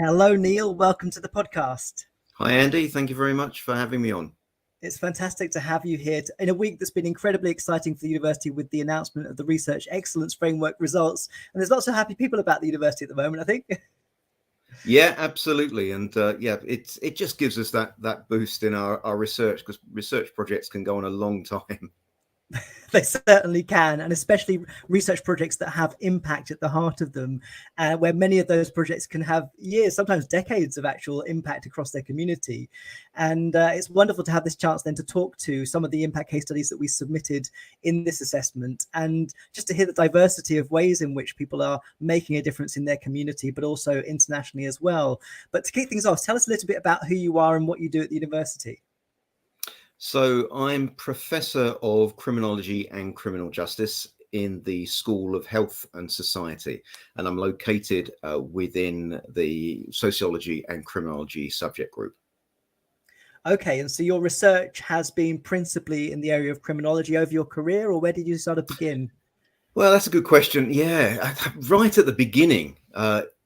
Hello, Neil. Welcome to the podcast. Hi, Andy. Thank you very much for having me on. It's fantastic to have you here in a week that's been incredibly exciting for the university with the announcement of the Research Excellence Framework results. And there's lots of happy people about the university at the moment, I think. Yeah, absolutely. And it just gives us that boost in our research, because research projects can go on a long time. They certainly can, and especially research projects that have impact at the heart of them, where many of those projects can have years, sometimes decades of actual impact across their community. And it's wonderful to have this chance then to talk to some of the impact case studies that we submitted in this assessment, and just to hear the diversity of ways in which people are making a difference in their community, but also internationally as well. But to kick things off, tell us a little bit about who you are and what you do at the university. So I'm Professor of Criminology and Criminal Justice in the School of Health and Society, and I'm located within the Sociology and Criminology subject group. Okay, and so your research has been principally in the area of criminology over your career, or where did you sort of begin? Well, that's a good question. Yeah, right at the beginning,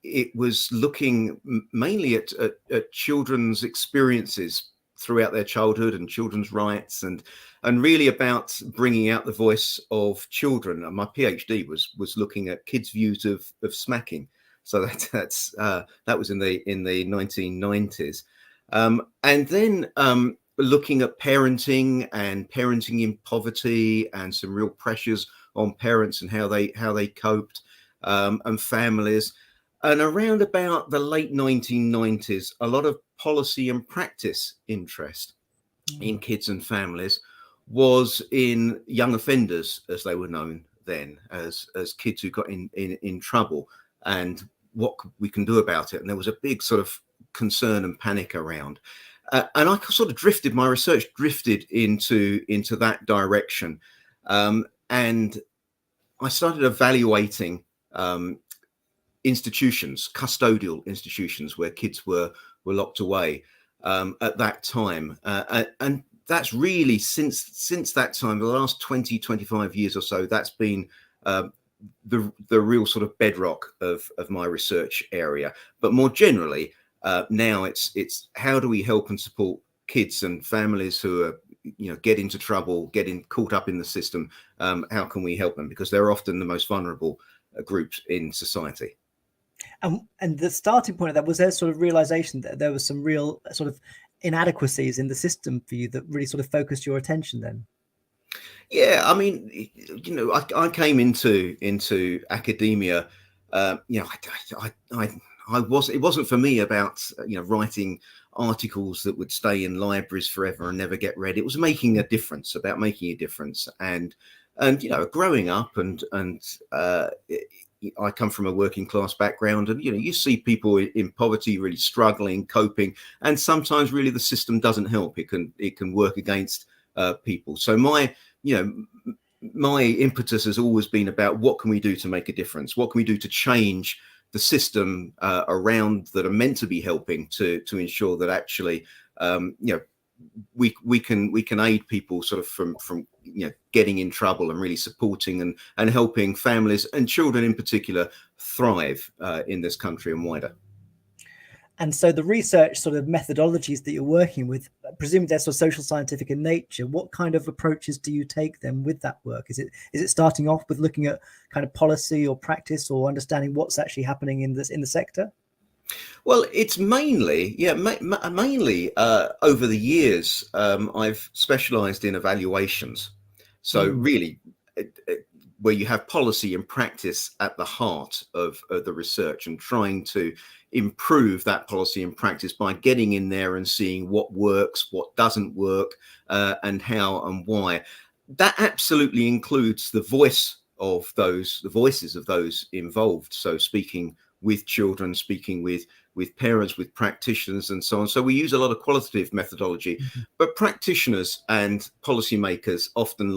it was looking mainly at children's experiences throughout their childhood and children's rights, and really about bringing out the voice of children. And my PhD was looking at kids' views of smacking. So that was in the 1990s, and then looking at parenting and parenting in poverty and some real pressures on parents and how they coped, and families. And around about the late 1990s, a lot of policy and practice interest in kids and families was in young offenders, as they were known then, as kids who got in trouble, and what we can do about it. And there was a big sort of concern and panic around. And I sort of my research drifted into that direction. And I started evaluating institutions, custodial institutions, where kids were locked away at that time. And that's really, since that time, the last 20-25 years or so, that's been the real sort of bedrock of my research area. But more generally, now it's how do we help and support kids and families who are, get into trouble, getting caught up in the system. How can we help them? Because they're often the most vulnerable groups in society. And the starting point of that was their sort of realization that there was some real sort of inadequacies in the system for you that really sort of focused your attention then. Yeah, I mean, I came into academia. It wasn't for me about writing articles that would stay in libraries forever and never get read. It was making a difference, about making a difference, and growing up and I come from a working class background, and you see people in poverty really struggling, coping, and sometimes really the system doesn't help. It can work against people. So my impetus has always been about what can we do to make a difference? What can we do to change the system around that are meant to be helping to ensure that actually we can aid people sort of from getting in trouble, and really supporting and helping families and children in particular thrive in this country and wider. And so the research sort of methodologies that you're working with, presumably they're sort of social scientific in nature. What kind of approaches do you take then with that work? Is it starting off with looking at kind of policy or practice, or understanding what's actually happening in the sector? Well, it's mainly over the years, I've specialized in evaluations. So really, where you have policy and practice at the heart of the research, and trying to improve that policy and practice by getting in there and seeing what works, what doesn't work, and how and why. That absolutely includes the voices of those involved. So speaking with children, speaking with parents, with practitioners, and so on. So we use a lot of qualitative methodology, but practitioners and policymakers often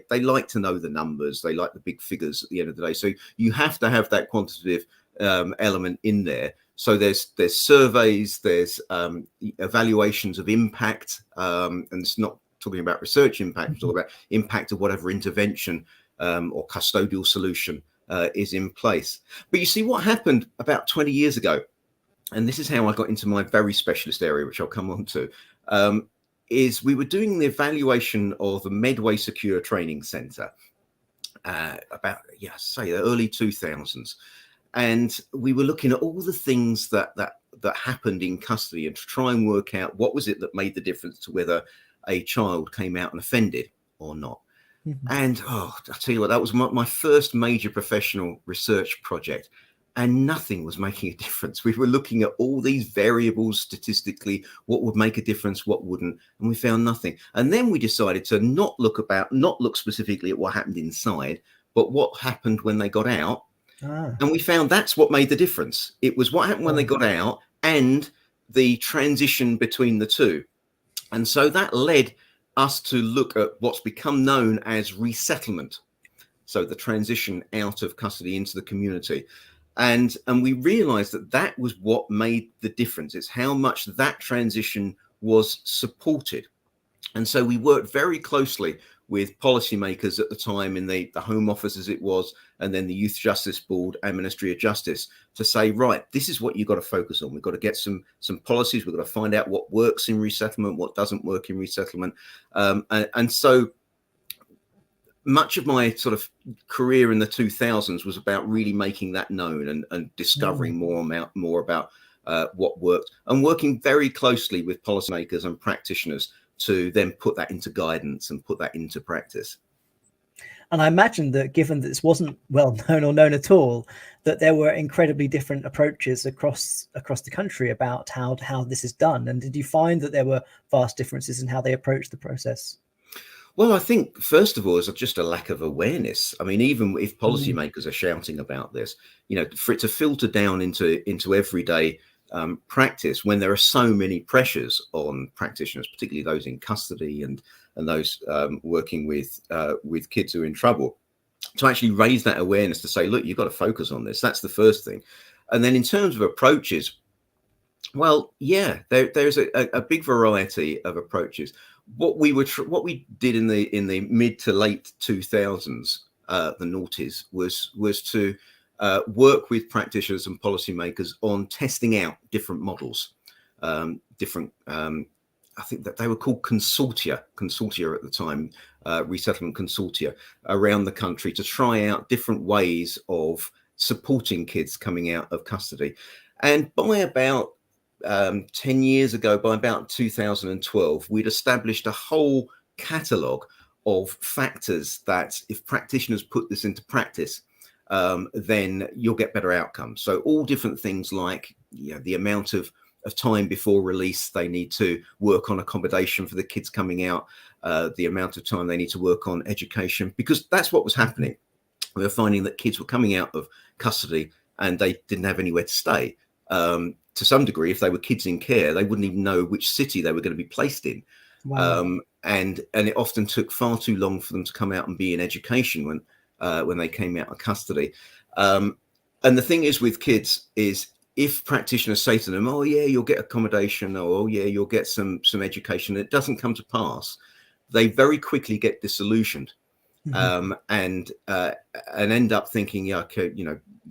they like to know the numbers. They like the big figures at the end of the day. So you have to have that quantitative element in there. So there's surveys, there's evaluations of impact, and it's not talking about research impact, it's talking about impact of whatever intervention or custodial solution is in place. But you see, what happened about 20 years ago and this is how I got into my very specialist area, which I'll come on to, is we were doing the evaluation of the Medway Secure Training Centre about, say the early 2000s. And we were looking at all the things that happened in custody and to try and work out what was it that made the difference to whether a child came out and offended or not. Mm-hmm. And I'll tell you what, that was my first major professional research project, and nothing was making a difference. We were looking at all these variables statistically, what would make a difference, what wouldn't, and we found nothing. And then we decided to not look specifically at what happened inside, but what happened when they got out. And we found that's what made the difference. It was what happened when they got out and the transition between the two. And so that led us to look at what's become known as resettlement. So the transition out of custody into the community. And we realized that was what made the difference. It's how much that transition was supported. And so we worked very closely with policymakers at the time in the Home Office, as it was, and then the Youth Justice Board and Ministry of Justice, to say, right, this is what you've got to focus on. We've got to get some policies. We've got to find out what works in resettlement, what doesn't work in resettlement. And so much of my sort of career in the 2000s was about really making that known and discovering more about what worked, and working very closely with policymakers and practitioners to then put that into guidance and put that into practice. And I imagine that given that this wasn't well known or known at all, that there were incredibly different approaches across the country about how this is done. And did you find that there were vast differences in how they approached the process? Well, I think, first of all, is just a lack of awareness. I mean, even if policymakers are shouting about this, for it to filter down into everyday practice, when there are so many pressures on practitioners, particularly those in custody and those working with kids who are in trouble, to actually raise that awareness to say, look, you've got to focus on this. That's the first thing. And then in terms of approaches, well, there's a big variety of approaches. What we did in the mid to late 2000s, the noughties, was to work with practitioners and policymakers on testing out different models, I think that they were called consortia at the time, resettlement consortia around the country, to try out different ways of supporting kids coming out of custody. And by about 10 years ago, by about 2012, we'd established a whole catalogue of factors that, if practitioners put this into practice, then you'll get better outcomes. So all different things like the amount of time before release they need to work on accommodation for the kids coming out, the amount of time they need to work on education, because that's what was happening. We were finding that kids were coming out of custody and they didn't have anywhere to stay. To some degree, if they were kids in care, they wouldn't even know which city they were going to be placed in. Wow. And it often took far too long for them to come out and be in education when they came out of custody. And the thing is with kids is, if practitioners say to them, oh yeah, you'll get accommodation, or oh yeah, you'll get some education, and it doesn't come to pass, they very quickly get disillusioned. Mm-hmm. And end up thinking, yeah, okay,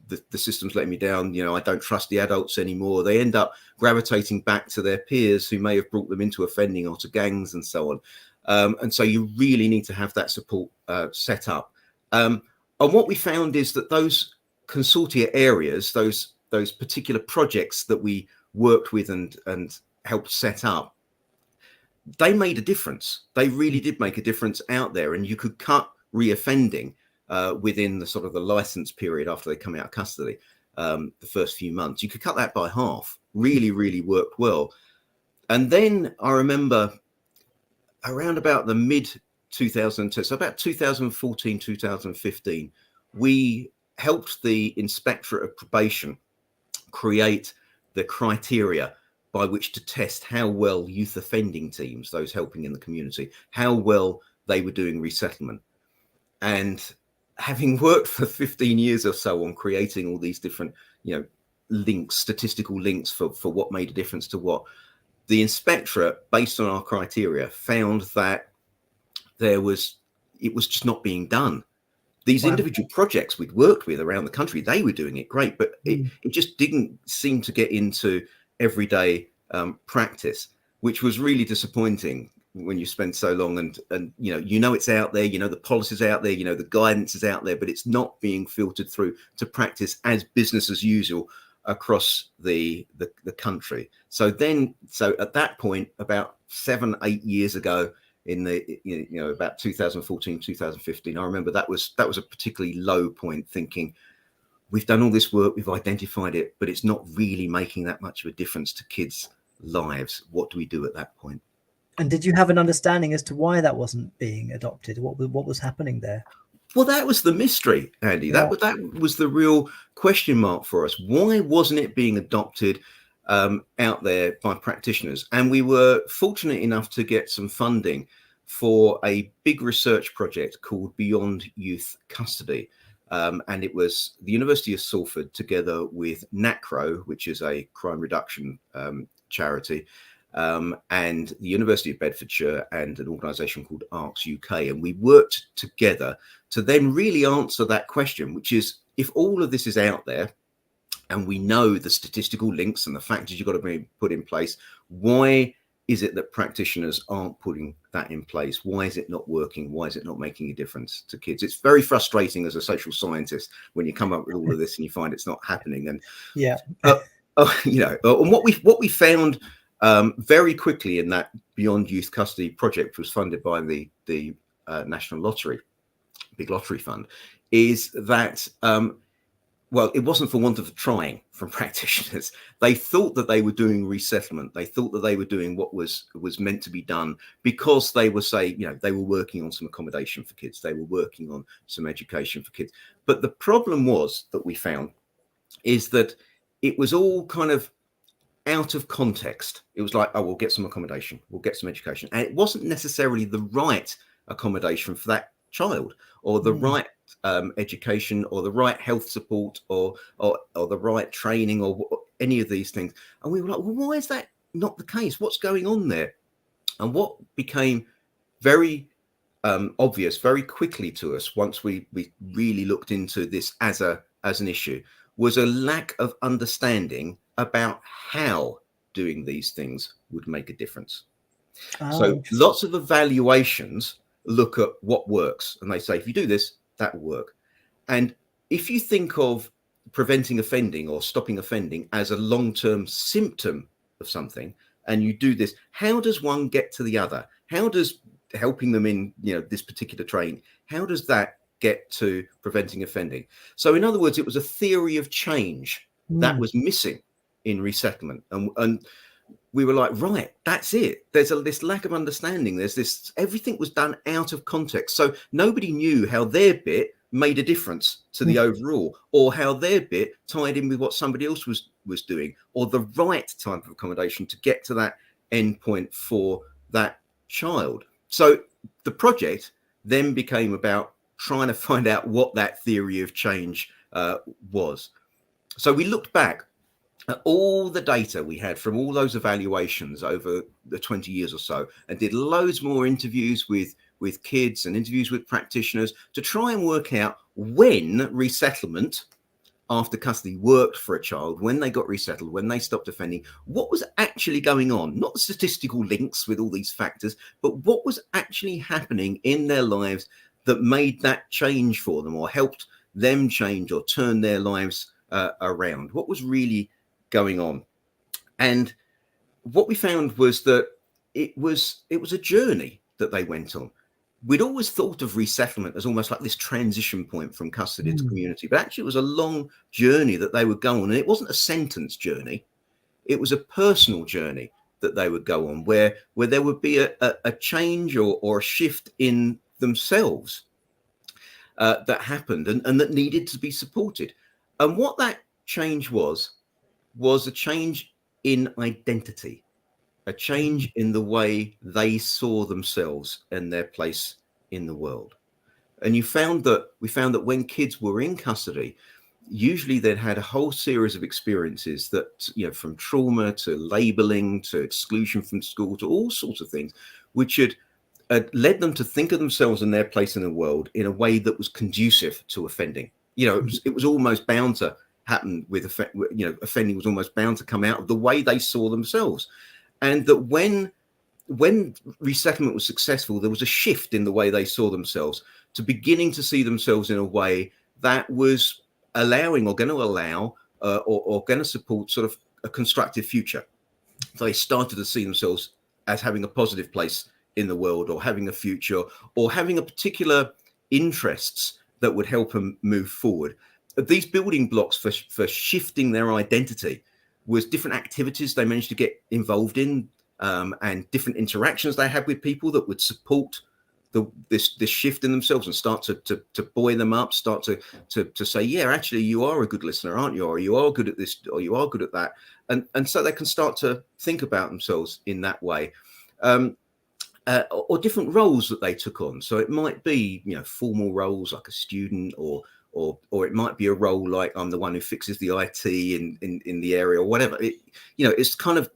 the system's letting me down. I don't trust the adults anymore. They end up gravitating back to their peers who may have brought them into offending or to gangs and so on. And so you really need to have that support set up. And what we found is that those consortia areas, those particular projects that we worked with and helped set up, they made a difference. They really did make a difference out there, and you could cut reoffending within the sort of the license period after they come out of custody, the first few months. You could cut that by half. Really, really worked well. And then I remember around about the mid 2010, so about 2014, 2015, we helped the Inspectorate of Probation create the criteria by which to test how well youth offending teams, those helping in the community, how well they were doing resettlement. And having worked for 15 years or so on creating all these different, links, statistical links for what made a difference to what, the inspectorate, based on our criteria, found that it was just not being done. These Wow. individual projects we'd worked with around the country, they were doing it great, but it just didn't seem to get into everyday practice, which was really disappointing when you spend so long and you know it's out there, the policy's out there, the guidance is out there, but it's not being filtered through to practice as business as usual across the country. So at that point, about 7-8 years ago, in the about 2014, 2015, I remember that was a particularly low point, thinking we've done all this work, we've identified it, but it's not really making that much of a difference to kids' lives. What do we do at that point? And did you have an understanding as to why that wasn't being adopted? What was happening there? Well, that was the mystery, Andy. Yeah. That was the real question mark for us. Why wasn't it being adopted out there by practitioners? And we were fortunate enough to get some funding for a big research project called Beyond Youth Custody. And it was the University of Salford together with NACRO, which is a crime reduction charity, and the University of Bedfordshire and an organisation called ARCS UK. And we worked together to then really answer that question, which is, if all of this is out there and we know the statistical links and the factors you've got to be put in place, why is it that practitioners aren't putting that in place? Why is it not working? Why is it not making a difference to kids? It's very frustrating as a social scientist when you come up with all of this and you find it's not happening. And yeah, and what we found very quickly in that Beyond Youth Custody project, was funded by the National Lottery, big lottery fund, is that well, it wasn't for want of trying from practitioners. They thought that they were doing resettlement. They thought that they were doing what was meant to be done, because they were they were working on some accommodation for kids. They were working on some education for kids. But the problem was that we found is that it was all kind of out of context. It was like, oh, we'll get some accommodation, we'll get some education. And it wasn't necessarily the right accommodation for that child, or the right education, or the right health support, or the right training, or any of these things. And we were like, well, why is that not the case? What's going on there? And what became very obvious very quickly to us, once we really looked into this as an issue, was a lack of understanding about how doing these things would make a difference. So lots of evaluations look at what works, and they say, if you do this, that will work. And if you think of preventing offending or stopping offending as a long-term symptom of something, and you do this, how does one get to the other? How does helping them in this particular training, how does that get to preventing offending? So in other words, it was a theory of change that was missing in resettlement. And we were like, right, that's it. There's this lack of understanding. There's this, everything was done out of context. So nobody knew how their bit made a difference to the overall, or how their bit tied in with what somebody else was doing, or the right type of accommodation to get to that end point for that child. So the project then became about trying to find out what that theory of change was. So we looked back at all the data we had from all those evaluations over the 20 years or so, and did loads more interviews with kids and interviews with practitioners to try and work out when resettlement after custody worked for a child, when they got resettled, when they stopped offending, what was actually going on, not the statistical links with all these factors, but what was actually happening in their lives that made that change for them, or helped them change or turn their lives around. What was really going on? And what we found was that it was a journey that they went on. We'd always thought of resettlement as almost like this transition point from custody to community, but actually it was a long journey that they would go on. And it wasn't a sentence journey. It was a personal journey that they would go on, where there would be a change or a shift in themselves that happened and that needed to be supported. And what that change was a change in identity, a change in the way they saw themselves and their place in the world. And we found that when kids were in custody, usually they'd had a whole series of experiences that, from trauma to labeling to exclusion from school to all sorts of things, which had led them to think of themselves and their place in the world in a way that was conducive to offending. It was almost bound to happen with offending was almost bound to come out of the way they saw themselves. And that when resettlement was successful, there was a shift in the way they saw themselves to beginning to see themselves in a way that was allowing or going to allow or going to support sort of a constructive future. So they started to see themselves as having a positive place in the world, or having a future, or having a particular interests that would help them move forward. These building blocks for shifting their identity was different activities they managed to get involved in, and different interactions they had with people that would support this shift in themselves and start to buoy them up, start to say, yeah, actually you are a good listener, aren't you? Or you are good at this, or you are good at that. And so they can start to think about themselves in that way. Or different roles that they took on. So it might be, formal roles like a student, or it might be a role like I'm the one who fixes the IT in the area, or whatever. It's kind of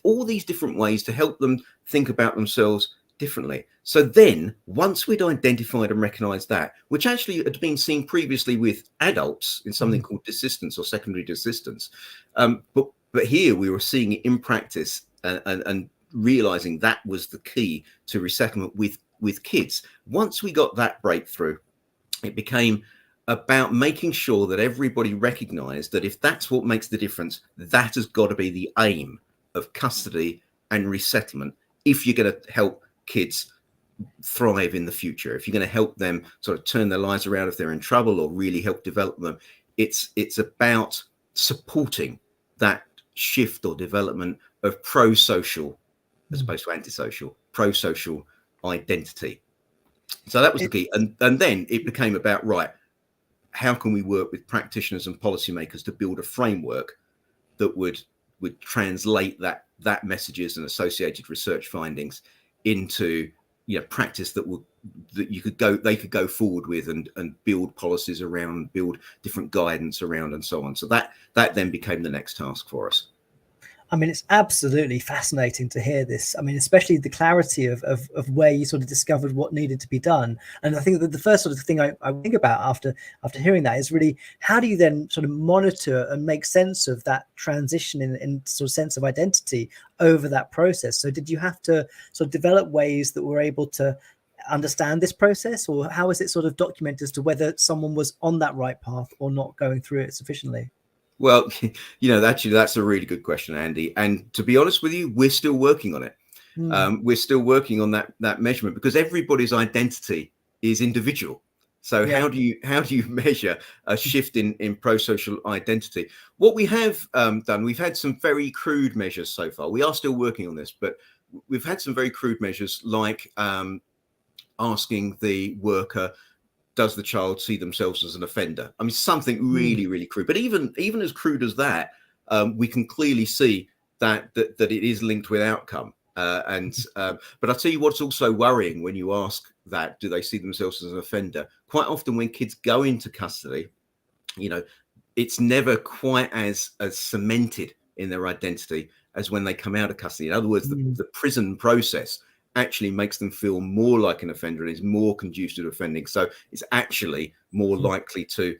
all these different ways to help them think about themselves differently. So then, once we'd identified and recognized that, which actually had been seen previously with adults in something called desistance or secondary desistance, but here we were seeing it in practice and realizing that was the key to resettlement with kids. Once we got that breakthrough, it became about making sure that everybody recognized that if that's what makes the difference, that has got to be the aim of custody and resettlement if you're going to help kids thrive in the future, if you're going to help them sort of turn their lives around if they're in trouble, or really help develop them. It's about supporting that shift or development of pro-social as opposed to antisocial, pro-social identity. So that was the key. And then it became about, right, how can we work with practitioners and policymakers to build a framework that would translate that messages and associated research findings into practice they could go forward with and build policies around, build different guidance around, and so on. So that then became the next task for us. I mean, it's absolutely fascinating to hear this. I mean, especially the clarity of where you sort of discovered what needed to be done. And I think that the first sort of thing I think about after hearing that is really, how do you then sort of monitor and make sense of that transition in sort of sense of identity over that process? So did you have to sort of develop ways that were able to understand this process, or how is it sort of documented as to whether someone was on that right path or not going through it sufficiently? Well, actually, that's a really good question, Andy. And to be honest with you, we're still working on it. We're still working on that measurement, because everybody's identity is individual. So how do you measure a shift in pro-social identity? What we have done, we've had some very crude measures so far. We are still working on this, but we've had some very crude measures, like asking the worker, does the child see themselves as an offender? I mean, something really, really crude. But even as crude as that, we can clearly see that it is linked with outcome. But I'll tell you what's also worrying when you ask that, do they see themselves as an offender? Quite often when kids go into custody, it's never quite as cemented in their identity as when they come out of custody. In other words, the prison process actually makes them feel more like an offender and is more conducive to offending. So it's actually more likely to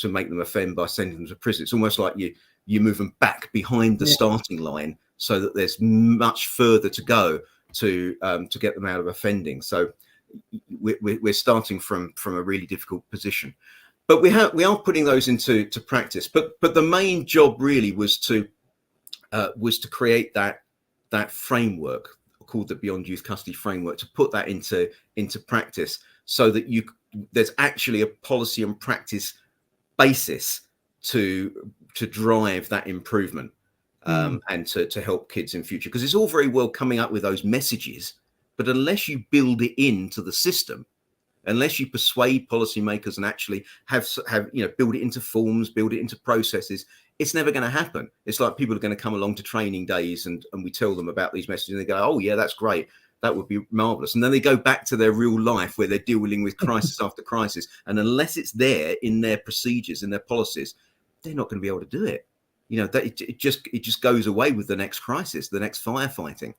make them offend by sending them to prison. It's almost like you move them back behind the starting line, so that there's much further to go to get them out of offending. So we're starting from a really difficult position, but we are putting those into practice. But the main job really was to create that framework called the Beyond Youth Custody Framework, to put that into practice, so that there's actually a policy and practice basis to drive that improvement, and to help kids in future. Because it's all very well coming up with those messages, but unless you build it into the system, unless you persuade policymakers and actually have build it into forms, build it into processes, it's never going to happen. It's like people are going to come along to training days and we tell them about these messages and they go, oh yeah, that's great, that would be marvelous. And then they go back to their real life where they're dealing with crisis after crisis. And unless it's there in their procedures, in their policies, they're not going to be able to do it. It just goes away with the next crisis, the next firefighting.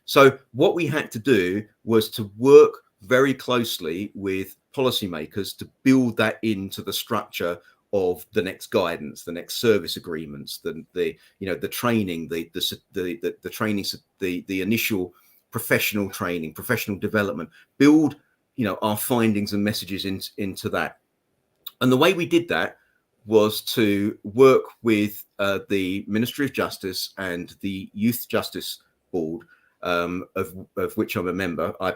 So what we had to do was to work very closely with policymakers to build that into the structure of the next guidance, the next service agreements, the training, the training, the initial professional training, professional development, build our findings and messages into that. And the way we did that was to work with the Ministry of Justice and the Youth Justice Board, of which I'm a member. I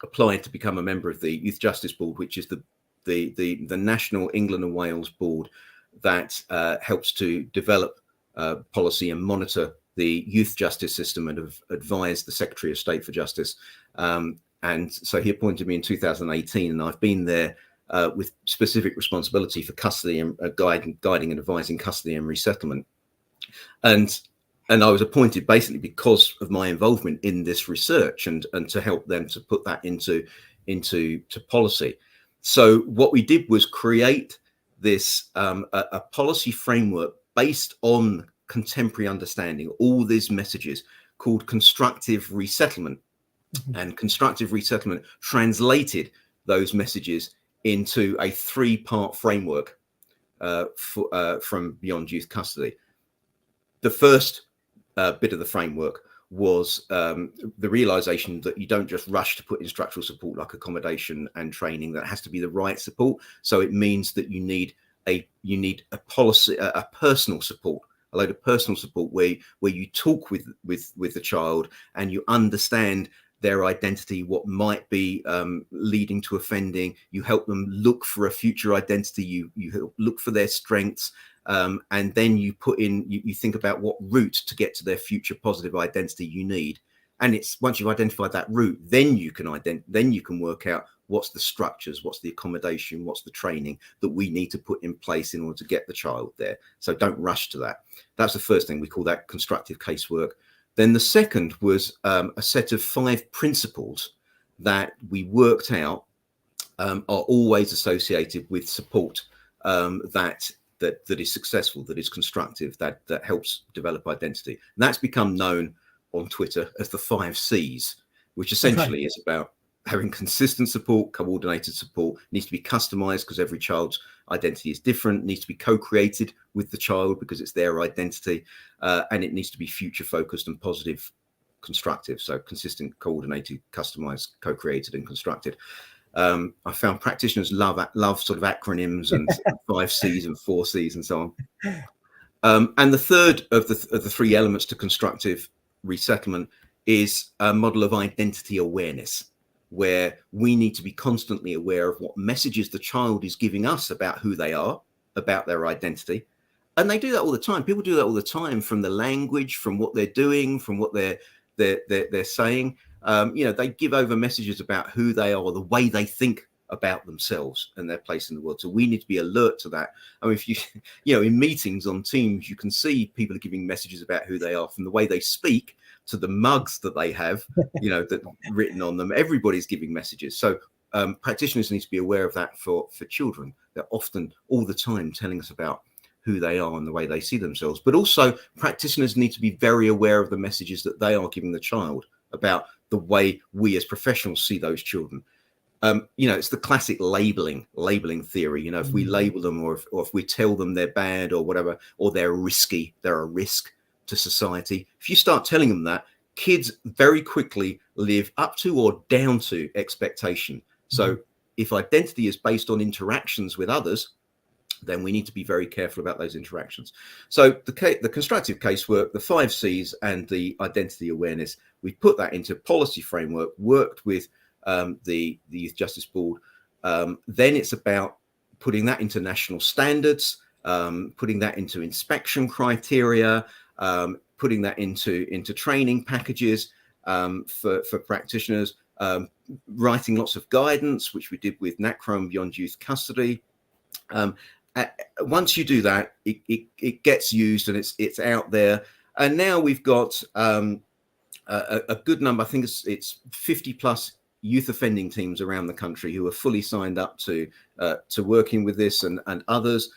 applied to become a member of the Youth Justice Board, which is the National England and Wales board that helps to develop policy and monitor the youth justice system and have advised the Secretary of State for Justice. And so he appointed me in 2018, and I've been there with specific responsibility for custody and guiding and advising custody and resettlement. And I was appointed basically because of my involvement in this research and to help them to put that into policy. So what we did was create this a policy framework based on contemporary understanding, all these messages, called Constructive Resettlement. And Constructive Resettlement translated those messages into a 3-part framework from Beyond Youth Custody. The first bit of the framework was the realization that you don't just rush to put in structural support like accommodation and training. That has to be the right support. So it means that you need a personal support, a load of personal support where you talk with the child and you understand their identity, what might be leading to offending. You help them look for a future identity. You help look for their strengths. And then you put in, you think about what route to get to their future positive identity you need. And it's once you've identified that route, then you can work out what's the structures, what's the accommodation, what's the training that we need to put in place in order to get the child there. So don't rush to that. That's the first thing. We call that constructive casework. Then the second was a set of 5 principles that we worked out are always associated with support that is successful, that is constructive, that helps develop identity. And that's become known on Twitter as the 5 C's, which essentially is about having consistent support, coordinated support, needs to be customized because every child's identity is different, needs to be co-created with the child because it's their identity, and it needs to be future focused and positive, constructive. So consistent, coordinated, customized, co-created and constructed. I found practitioners love sort of acronyms and 5 C's and 4 C's and so on. And the third of the 3 elements to constructive resettlement is a model of identity awareness, where we need to be constantly aware of what messages the child is giving us about who they are, about their identity. And they do that all the time. People do that all the time, from the language, from what they're doing, from what they're saying. They give over messages about who they are, the way they think about themselves and their place in the world. So we need to be alert to that. I mean, if in meetings on Teams, you can see people are giving messages about who they are, from the way they speak to the mugs that they have, that written on them. Everybody's giving messages. So practitioners need to be aware of that for children. They're often all the time telling us about who they are and the way they see themselves. But also practitioners need to be very aware of the messages that they are giving the child about the way we as professionals see those children. It's the classic labeling theory. If we label them or if we tell them they're bad or whatever, or they're risky, they're a risk to society. If you start telling them that, kids very quickly live up to or down to expectation. So if identity is based on interactions with others, then we need to be very careful about those interactions. So the constructive casework, the 5 C's and the identity awareness, we put that into policy framework, worked with the Youth Justice Board. Then it's about putting that into national standards, putting that into inspection criteria, putting that into training packages for practitioners, writing lots of guidance, which we did with NACRO and Beyond Youth Custody. Once you do that, it gets used and it's out there. And now we've got a good number. I think it's 50 plus youth offending teams around the country who are fully signed up to working with this and others.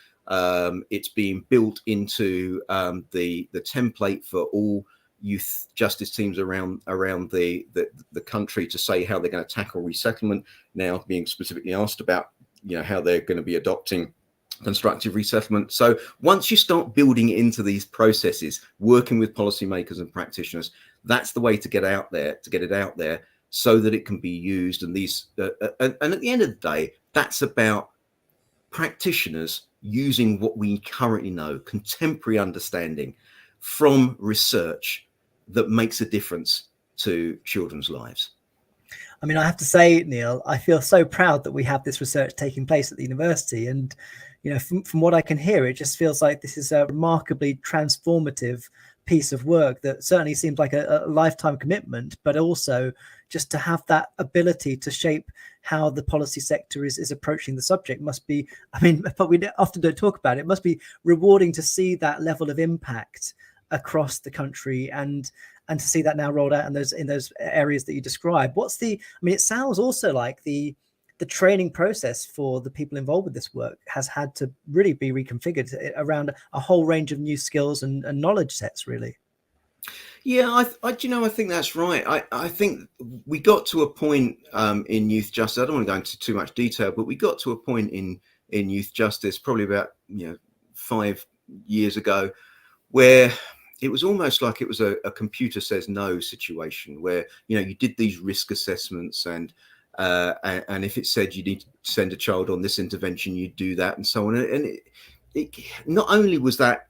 It's being built into the template for all youth justice teams around the country to say how they're going to tackle resettlement, now being specifically asked about, you know, how they're going to be adopting constructive resettlement. So once you start building it into these processes, working with policymakers and practitioners, that's the way to get out there, to get it out there so that it can be used. And these and at the end of the day, that's about practitioners using what we currently know, contemporary understanding from research that makes a difference to children's lives. I mean, I have to say, Neil, I feel so proud that we have this research taking place at the university. And, you know, from what I can hear, it just feels like this is a remarkably transformative piece of work that certainly seems like a lifetime commitment, but also just to have that ability to shape how the policy sector is approaching the subject must be, I mean, but we often don't talk about it, it must be rewarding to see that level of impact across the country and to see that now rolled out in those areas that you described. What's the, I mean, it sounds also like the training process for the people involved with this work has had to really be reconfigured around a whole range of new skills and knowledge sets, really. Yeah, I think that's right. I think we got to a point in youth justice. I don't want to go into too much detail, but we got to a point in youth justice probably about 5 years ago, where it was almost like it was a computer says no situation, where you did these risk assessments and if it said you need to send a child on this intervention, you'd do that and so on. And it not only was that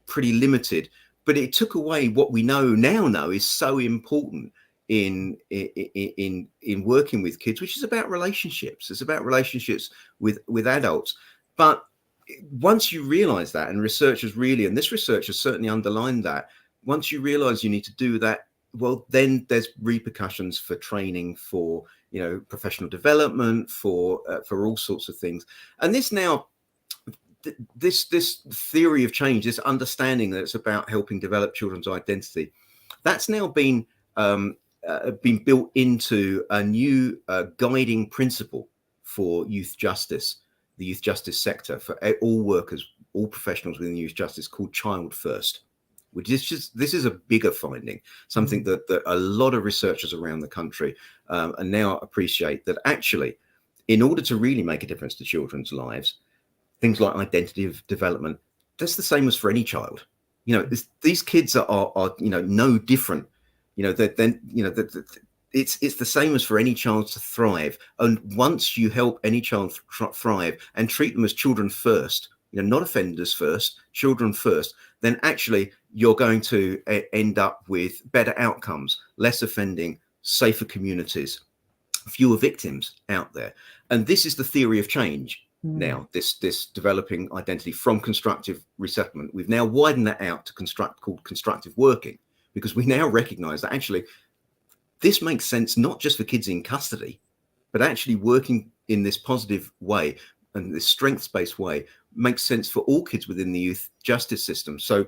pretty limited, but it took away what we now know is so important in working with kids, which is about relationships. It's about relationships with adults. But once you realize that, and researchers really, and this research has certainly underlined that, once you realize you need to do that, well, then there's repercussions for training, for professional development, for all sorts of things. And this now, this theory of change, this understanding that it's about helping develop children's identity, that's now been built into a new guiding principle for youth justice, the youth justice sector, for all workers, all professionals within youth justice, called Child First, which is this is a bigger finding, something that a lot of researchers around the country and now appreciate, that actually, in order to really make a difference to children's lives, things like identity of development, that's the same as for any child. These kids are no different. It's the same as for any child to thrive. And once you help any child thrive and treat them as children first, not offenders first, children first, then actually you're going to end up with better outcomes, less offending, safer communities, fewer victims out there. And this is the theory of change. Now, this developing identity from constructive resettlement, we've now widened that out to called constructive working, because we now recognize that actually this makes sense not just for kids in custody, but actually working in this positive way and this strengths-based way makes sense for all kids within the youth justice system. So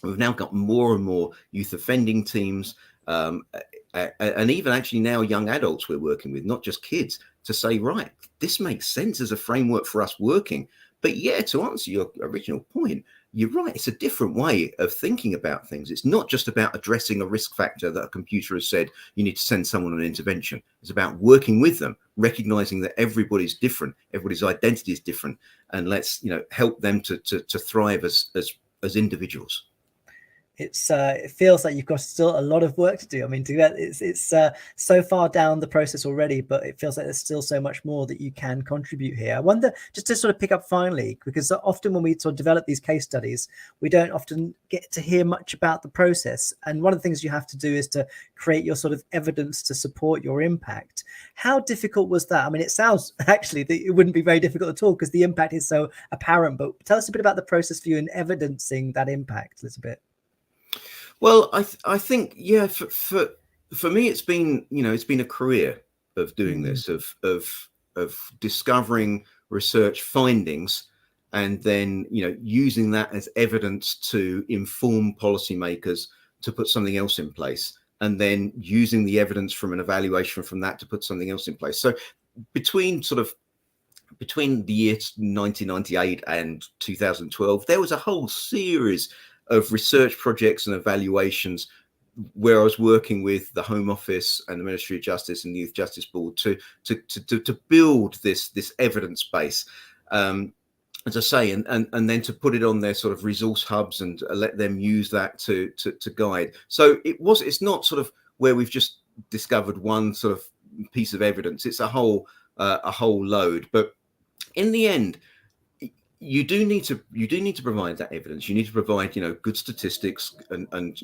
we've now got more and more youth offending teams, and even actually now young adults we're working with, not just kids, to say, right, this makes sense as a framework for us working. But yeah, to answer your original point, you're right, it's a different way of thinking about things. It's not just about addressing a risk factor that a computer has said you need to send someone on an intervention. It's about working with them, recognizing that everybody's different, everybody's identity is different, and let's help them to thrive as individuals. It feels like you've got still a lot of work to do. I mean, it's so far down the process already, but it feels like there's still so much more that you can contribute here. I wonder, just to sort of pick up finally, because often when we sort of develop these case studies, we don't often get to hear much about the process. And one of the things you have to do is to create your sort of evidence to support your impact. How difficult was that? I mean, it sounds actually that it wouldn't be very difficult at all because the impact is so apparent, but tell us a bit about the process for you in evidencing that impact a little bit. Well, I think, yeah, for me, it's been a career of doing this, of discovering research findings and then, using that as evidence to inform policymakers to put something else in place, and then using the evidence from an evaluation from that to put something else in place. So between the year 1998 and 2012, there was a whole series of research projects and evaluations where I was working with the Home Office and the Ministry of Justice and the Youth Justice Board to build this evidence base, as I say, and then to put it on their sort of resource hubs and let them use that to guide. So it's not sort of where we've just discovered one sort of piece of evidence. It's a whole load. But in the end, you do need to provide that evidence. You need to provide, good statistics and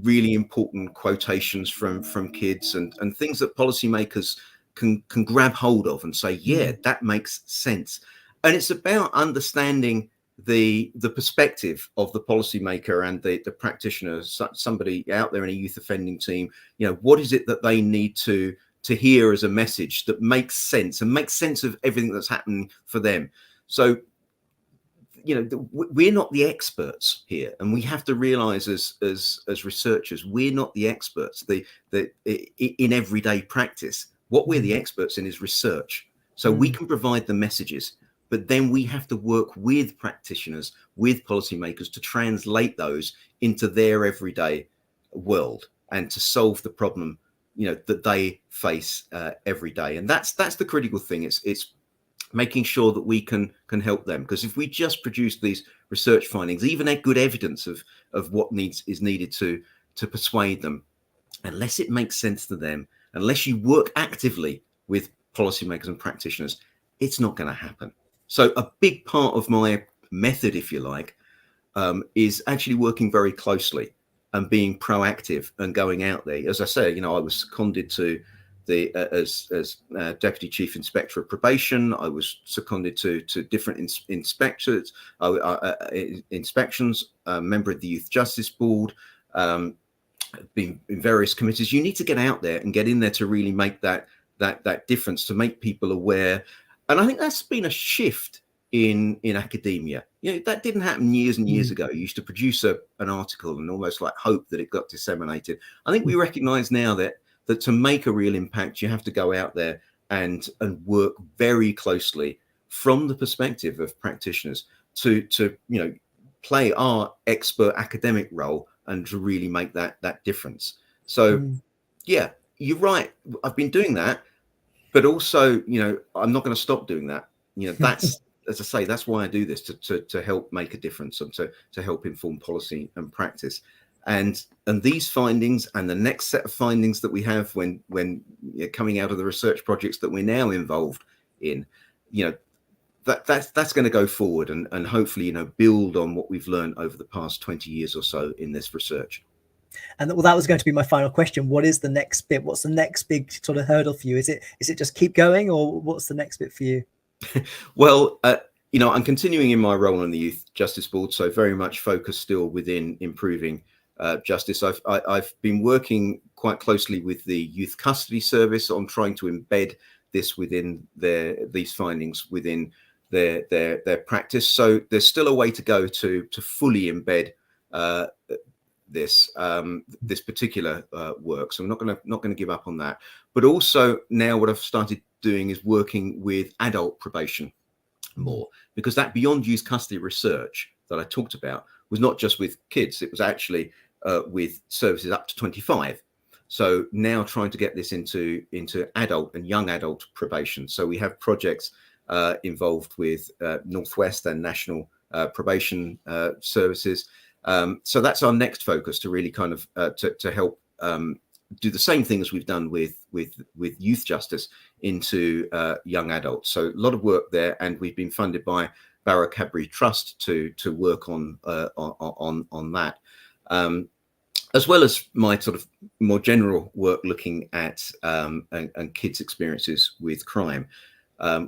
really important quotations from kids and things that policymakers can grab hold of and say, yeah, that makes sense. And it's about understanding the perspective of the policymaker and the practitioner, somebody out there in a youth offending team. What is it that they need to hear as a message that makes sense and makes sense of everything that's happening for them. So, we're not the experts here, and we have to realize as researchers, we're not the experts. In everyday practice, what we're the experts in is research. So we can provide the messages, but then we have to work with practitioners, with policymakers to translate those into their everyday world and to solve the problem, that they face every day. And that's the critical thing. It's making sure that we can help them, because if we just produce these research findings, even a good evidence of what is needed to persuade them, unless it makes sense to them, unless you work actively with policymakers and practitioners, it's not going to happen. So a big part of my method, if you like, is actually working very closely and being proactive and going out there. As I say, I was seconded to as Deputy Chief Inspector of Probation. I was seconded to different inspections, member of the Youth Justice Board, been in various committees. You need to get out there and get in there to really make that difference, to make people aware. And I think that's been a shift in academia. That didn't happen years and years ago. You used to produce an article and almost like hope that it got disseminated. I think we recognize now that to make a real impact, you have to go out there and work very closely from the perspective of practitioners to play our expert academic role and to really make that difference. So yeah, you're right. I've been doing that, but also, I'm not going to stop doing that. That's, as I say, that's why I do this, to help make a difference and to help inform policy and practice. And these findings and the next set of findings that we have when coming out of the research projects that we're now involved in, that's going to go forward and hopefully, build on what we've learned over the past 20 years or so in this research. And that was going to be my final question. What is the next bit? What's the next big sort of hurdle for you? Is it just keep going, or what's the next bit for you? Well, I'm continuing in my role on the Youth Justice Board, so very much focused still within improving justice. I've been working quite closely with the Youth Custody Service on trying to embed this within these findings within their practice. So there's still a way to go to fully embed this particular work. So I'm not going to give up on that. But also now what I've started doing is working with adult probation more, because that beyond youth custody research that I talked about was not just with kids. It was actually with services up to 25. So now trying to get this into adult and young adult probation. So we have projects involved with Northwest and National Probation Services. So that's our next focus, to really kind of to help do the same thing as we've done with youth justice into young adults. So a lot of work there, and we've been funded by Barrow Cadbury Trust to work on that, as well as my sort of more general work looking at and kids' experiences with crime.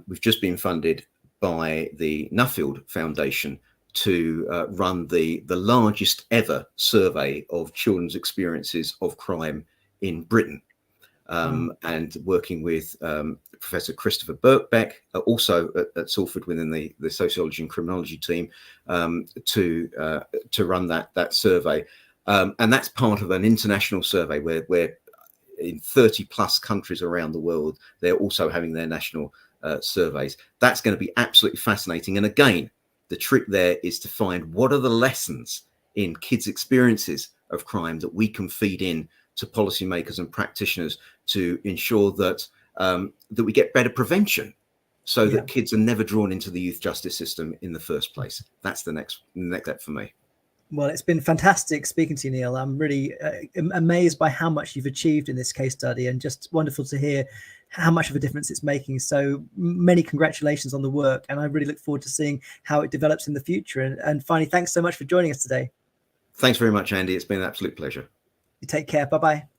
We've just been funded by the Nuffield Foundation to run the largest ever survey of children's experiences of crime in Britain, and working with Professor Christopher Birkbeck, also at Salford within the sociology and criminology team, to run that survey, and that's part of an international survey where in 30 plus countries around the world they're also having their national surveys. That's going to be absolutely fascinating. And again, the trick there is to find what are the lessons in kids' experiences of crime that we can feed in to policymakers and practitioners to ensure that that we get better prevention, so that kids are never drawn into the youth justice system in the first place. That's the next step for me. Well, it's been fantastic speaking to you, Neal. I'm really amazed by how much you've achieved in this case study, and just wonderful to hear how much of a difference it's making. So many congratulations on the work, and I really look forward to seeing how it develops in the future. And finally, thanks so much for joining us today. Thanks very much, Andy. It's been an absolute pleasure. You take care. Bye-bye.